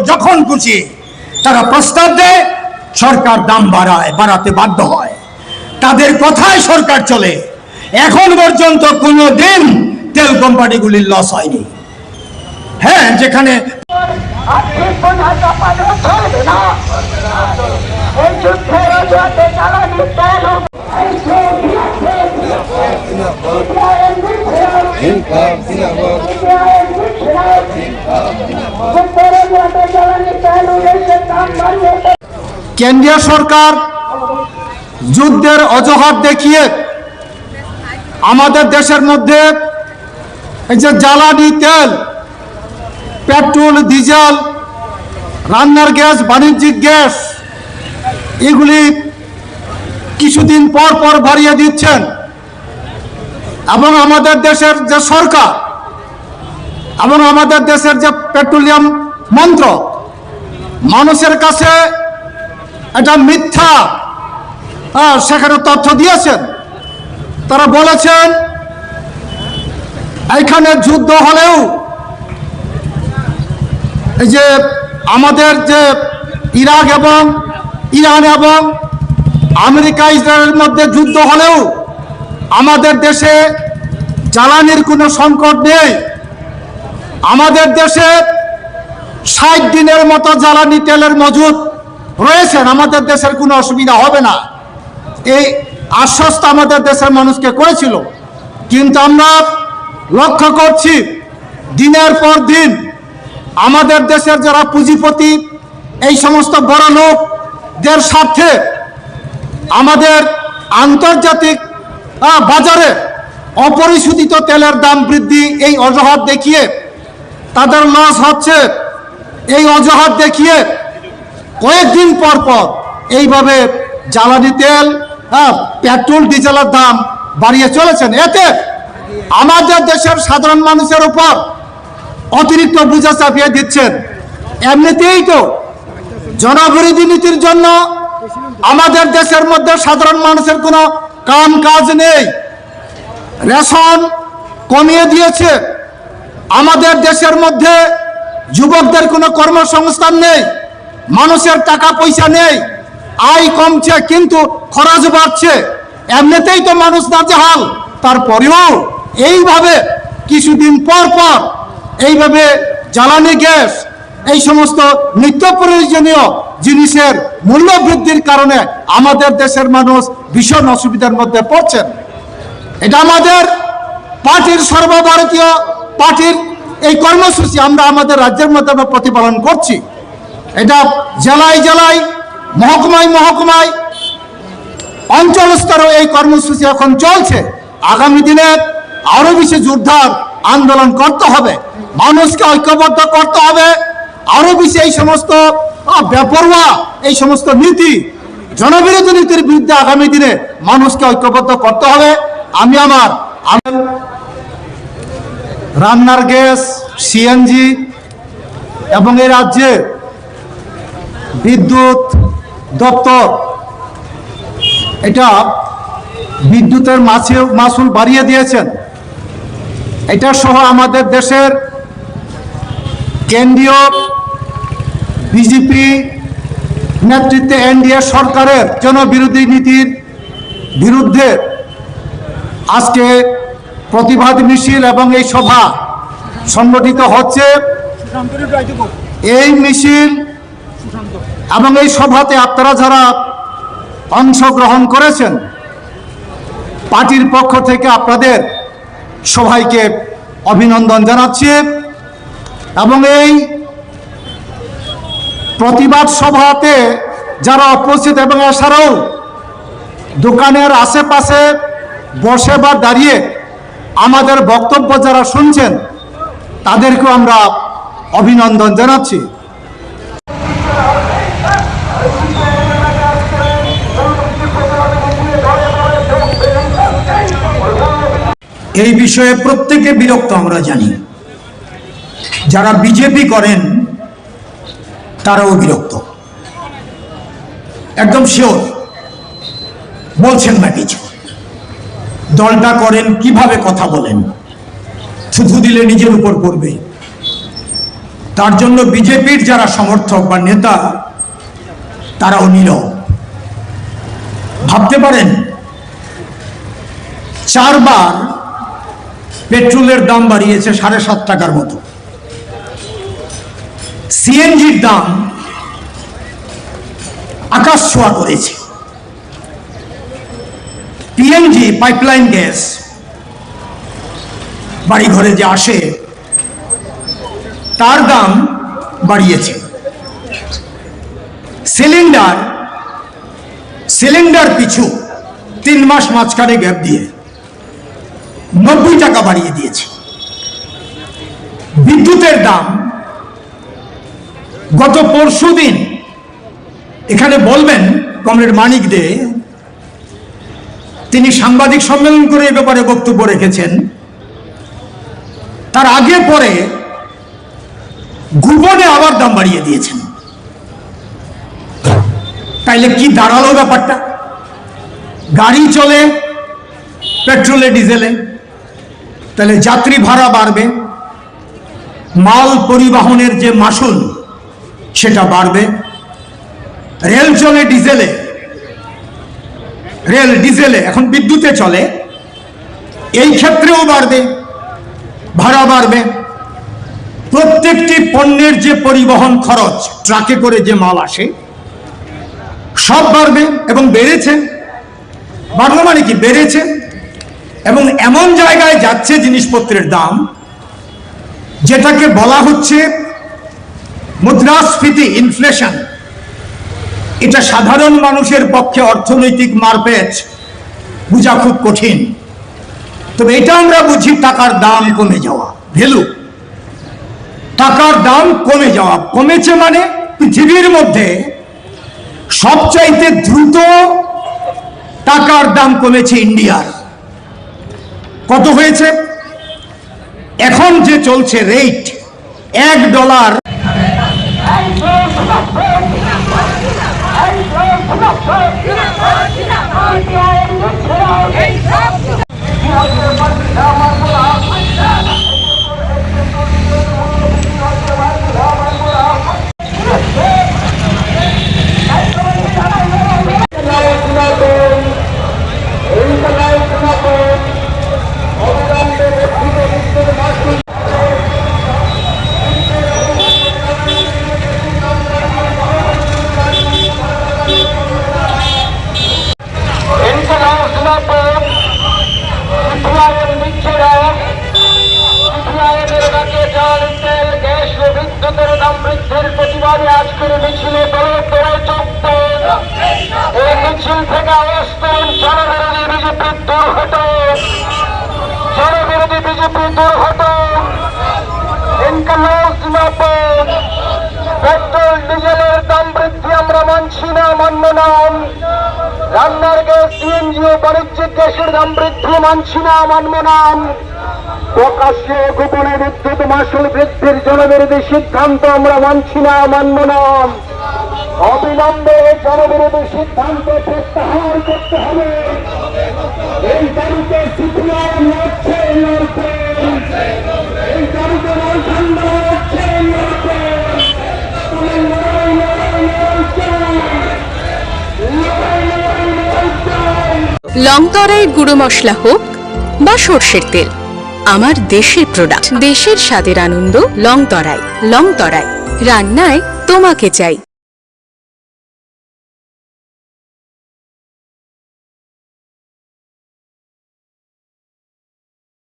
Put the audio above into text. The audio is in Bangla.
যখন খুশি তারা প্রস্তাব দেয়, সরকার দাম বাড়াতে বাধ্য হয়, তাদের কথায় সরকার চলে। এখন পর্যন্ত কোনো দিন তেল কোম্পানিগুলির লস হয়নি। হ্যাঁ, যেখানে কেন্দ্রীয় সরকার যুদ্ধের অজুহাত দেখিয়ে আমাদের দেশের মধ্যে এই যে জ্বালানি তেল, পেট্রোল, ডিজেল, রান্নার গ্যাস, বাণিজ্যিক গ্যাস, এগুলি কিছুদিন পর পর বাড়িয়ে দিচ্ছেন। এবং আমাদের দেশের যে সরকার এবং আমাদের দেশের যে পেট্রোলিয়াম মন্ত্রক মানুষের কাছে এটা মিথ্যা সেখানে তথ্য দিয়েছেন। তারা বলেছেন এখানে যুদ্ধ হলেও এই যে আমাদের যে ইরাক এবং ইরান এবং আমেরিকা ইসরায়েলের মধ্যে যুদ্ধ হলেও আমাদের দেশে জ্বালানির কোনো সংকট নেই। আমাদের দেশে 60 দিনের মতো জ্বালানি তেলের মজুদ রয়েছেন, আমাদের দেশের কোনো অসুবিধা হবে না, এই আশ্বস্ত আমাদের দেশের মানুষকে করেছিল। কিন্তু আমরা লক্ষ্য করছি দিনের পর দিন আমাদের দেশের যারা পুঁজিপতি, এই সমস্ত বড় লোকদের স্বার্থে আমাদের আন্তর্জাতিক বাজারে অপরিশোধিত তেলের দাম বৃদ্ধি এই অজুহাত দেখিয়ে তাদের লস হচ্ছে, এই অজুহাত দেখিয়ে কয়েকদিন পর পর এইভাবে জ্বালানি তেল, পেট্রোল, ডিজেলের দাম বাড়িয়ে চলেছেন। এতে আমাদের দেশের সাধারণ মানুষের উপর অতিরিক্ত বোঝা চাপিয়ে দিচ্ছেন। এমনিতেই তো জনবিরোধী নীতির জন্য আমাদের দেশের মধ্যে সাধারণ মানুষের কোনো কাম কাজ নেই, রেশন কমিয়ে দিয়েছে, আমাদের দেশের মধ্যে যুবকদের কোনো কর্মসংস্থান নেই, মানুষের টাকা পয়সা নেই, আয় কমছে কিন্তু খরচ বাড়ছে। এমনিতেই তো মানুষ নাজেহাল, তারপরেও এইভাবে কিছুদিন পর পর এইভাবে জ্বালানি গ্যাস, এই সমস্ত নিত্য প্রয়োজনীয় জিনিসের মূল্য বৃদ্ধির কারণে আমাদের দেশের মানুষ ভীষণ অসুবিধার মধ্যে পড়ছেন। এটা আমাদের পার্টির, সর্বভারতীয় পার্টির এই কর্মসূচি আমরা আমাদের রাজ্যের মধ্যে প্রতিপালন করছি। এটা জেলায় জেলায়, মহকুমায় মহকুমায়, অঞ্চল স্তরে এই কর্মসূচি এখন চলছে। আগামী দিনে আরো বেশি জোরদার আন্দোলন করতে হবে, মানুষকে ঐক্যবদ্ধ করতে হবে, আরো বেশি এই সমস্ত বেপরোয়া এই সমস্ত নীতি, জনবিরোধী নীতির বিরুদ্ধে আগামী দিনে মানুষকে ঐক্যবদ্ধ করতে হবে। আমি আমার রান্নার গ্যাস, সিএনজি এবং এই রাজ্যে বিদ্যুৎ দপ্তর এটা বিদ্যুতের মাসুল বাড়িয়ে দিয়েছেন। এটা সহ আমাদের দেশের কেন্দ্রীয় বিজেপি নেতৃত্বে এনডিএ সরকারের জনবিরোধী নীতির বিরুদ্ধে আজকে প্রতিবাদ মিছিল এবং এই সভা সংগঠিত হচ্ছে। এই মিছিল এবং এই সভাতে আপনারা যারা অংশগ্রহণ করেছেন, পার্টির পক্ষ থেকে আপনাদের সবাইকে অভিনন্দন জানাচ্ছি। এবং এই প্রতিবাদ সভাতে যারা উপস্থিত এবং এছাড়াও দোকানের আশেপাশে বসে বা দাঁড়িয়ে আমাদের বক্তব্য যারা শুনছেন, তাদেরকেও আমরা অভিনন্দন জানাচ্ছি। এই বিষয়ে প্রত্যেকে বিরক্ত আমরা জানি, যারা বিজেপি করেন তারাও বিরক্ত, একদম শিওর। বলছেন না কিছু, দলটা করেন কিভাবে কথা বলেন, থুথু দিলে নিজের উপর পড়বে, তার জন্য বিজেপির যারা সমর্থক বা নেতা তারাও নীরব। ভাবতে পারেন 4 বার পেট্রোলের দাম বাড়িয়েছে 7.5 টাকার মতো, সিএনজির দাম আকাশ ছোঁয়া করেছে, পিএনজি পাইপলাইন গ্যাস বাড়ি ঘরে যে আসে তার দাম বাড়িয়েছে, সিলিন্ডার পিছু 3 মাস মাঝখানে গ্যাপ দিয়ে 90 টাকা বাড়িয়ে দিয়েছে। বিদ্যুতের দাম গত পরশুদিন এখানে বলবেন কমরেড মানিক দে, তিনি সাংবাদিক সম্মেলন করে এ ব্যাপারে বক্তব্য রেখেছেন, তার আগে পরে গোপনে আবার দাম বাড়িয়ে দিয়েছেন। তাইলে কি দাঁড়ালো ব্যাপারটা? গাড়ি চলে পেট্রোলে ডিজেলে, তাহলে যাত্রী ভাড়া বাড়বে, মাল পরিবহনের যে মাসুল সেটা বাড়বে, রেল চলে ডিজেলে, এখন বিদ্যুতে চলে, এই ক্ষেত্রেও বাড়বে, ভাড়া বাড়বে। প্রত্যেকটি পণ্যের যে পরিবহন খরচ, ট্রাকে করে যে মাল আসে, সব বাড়বে এবং বেড়েছে। বাড়লো মানে কি? বেড়েছে। এবং এমন জায়গায় যাচ্ছে জিনিসপত্রের দাম, যেটাকে বলা হচ্ছে মুদ্রাস্ফীতি, ইনফ্লেশন। এটা সাধারণ মানুষের পক্ষে অর্থনৈতিক মারপ্যাচ বোঝা খুব কঠিন। তবে এটা আমরা বুঝি টাকার দাম কমে যাওয়া, ভ্যালু, টাকার দাম কমে যাওয়া। কমেছে মানে পৃথিবীর মধ্যে সবচাইতে দ্রুত টাকার দাম কমেছে ইন্ডিয়ার। কত হয়েছে? এখন যে চলছে রেট, $1 আজকের মিছিলে দলে দলে যোগদান। এই মিছিল থেকে আওয়াজ দেন, জনবিরোধী বিজেপি দূর হটো, জনবিরোধী বিজেপি দূর হটো। ইনকালাব জিন্দাবাদ। পেট্রোল ডিজেলের দাম বৃদ্ধি আমরা মানছি না, মানব না। রান্নার গ্যাস, সিএনজি ও বাণিজ্যিক গ্যাসের দাম বৃদ্ধি মানছি না, মানব না। প্রকাশ্যে গোপনে বিদ্যুৎ মাসুল বৃদ্ধির জনবিরোধী সিদ্ধান্ত আমরা মানছি না, মানব না। অবিলম্বে জনবিরোধী সিদ্ধান্ত প্রত্যাহার করতে হবে। এই দাবিতে সিপিআইএম লড়ছে, লড়ছে। এই দাবিতে রাজধানী লড়ছে, লড়ছে। লড়াই, লড়াই, লড়ছে। লড়াই, লড়াই, লড়ছে। লংতরাই গুঁড়ো মশলা হোক বা সর্ষের তেল, আমার দেশের প্রোডাক্ট, দেশের স্বাদের আনন্দ। লংতরাই, লংতরাই, রান্নায় তোমাকে চাই।